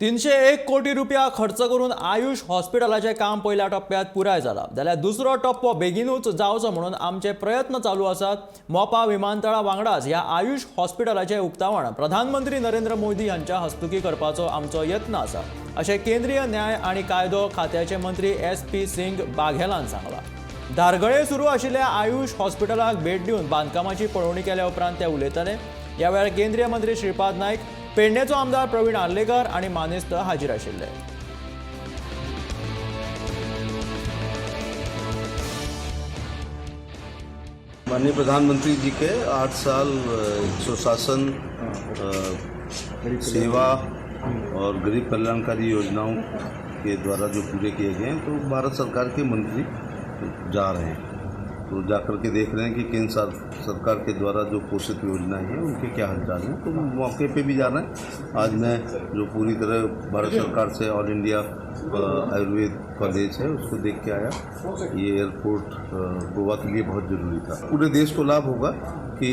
301 कोटी रुपया खर्च करून आयुष हॉस्पिटलाचे काम पहिल्या टप्प्यात पुराय जाला जाल्यार दुसरो टप्पो बेगीनूच जावचो म्हणून आमचे प्रयत्न चालू आसात। मोपा विमानतळा वांगडाच ह्या आयुष हॉस्पिटलाचे उक्तावण प्रधानमंत्री नरेंद्र मोदी यांच्या हस्तुकी करपाचो आमचो यत्न आसा अशें केंद्रीय न्याय आणि कायदो खात्याचे मंत्री SP सिंग बाघेलान सांगला। धारगळे सुरू आशिल्ल्या आयुष हॉस्पिटलाक भेट दिवन बांदकामाची पळोवणी केल्या उपरांत ते उलयताले। ह्या वेळार केंद्रीय मंत्री श्रीपाद नाईक, पेडणेचो आमदार प्रवीण आर्लेकर आणि मानेस्त हाजीर आशिल्ले। माननीय प्रधानमंत्री जी के 8 साल सुशासन, सेवा और गरीब कल्याणकारी योजनाओं के द्वारा जो पूरे किए गए हैं, तो भारत सरकार के मंत्री जा रहे हैं, तो जाकर के देख रहे हैं कि केंद्र सरकार के द्वारा जो पोषित योजनाएं हैं उनके क्या हालचाल हैं। तो मौके पे भी जा रहे हैं। आज मैं जो पूरी तरह भारत सरकार से ऑल इंडिया आयुर्वेद कॉलेज है उसको देख के आया। ये एयरपोर्ट गोवा के लिए बहुत ज़रूरी था। पूरे देश को लाभ होगा कि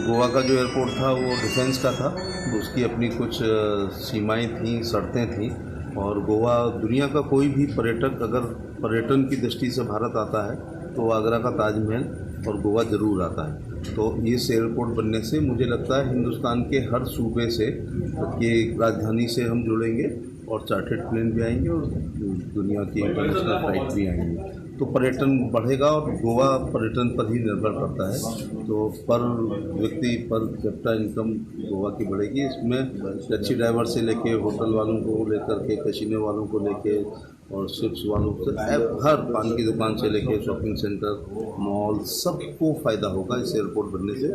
गोवा का जो एयरपोर्ट था वो डिफेंस का था, तो उसकी अपनी कुछ सीमाएँ थीं, शर्तें थीं, और गोवा दुनिया का कोई भी पर्यटक अगर पर्यटन की दृष्टि से भारत आता है तो आगरा का ताजमहल और गोवा ज़रूर आता है। तो इस एयरपोर्ट बनने से मुझे लगता है हिंदुस्तान के हर सूबे से ये राजधानी से हम जुड़ेंगे और चार्टर्ड प्लेन भी आएंगे और दुनिया की इंटरनेशनल फ्लाइट भी आएंगी। तो पर्यटन बढ़ेगा और गोवा पर्यटन पर ही निर्भर करता है। तो पर व्यक्ति पर कैपिटा इनकम गोवा की बढ़ेगी। इसमें टैक्सी ड्राइवर से लेके होटल वालों को लेकर के कैसीनो वालों को लेके और शिप्स वालों से हर पान की दुकान से लेके शॉपिंग सेंटर, मॉल, सबको फ़ायदा होगा इस एयरपोर्ट बनने से।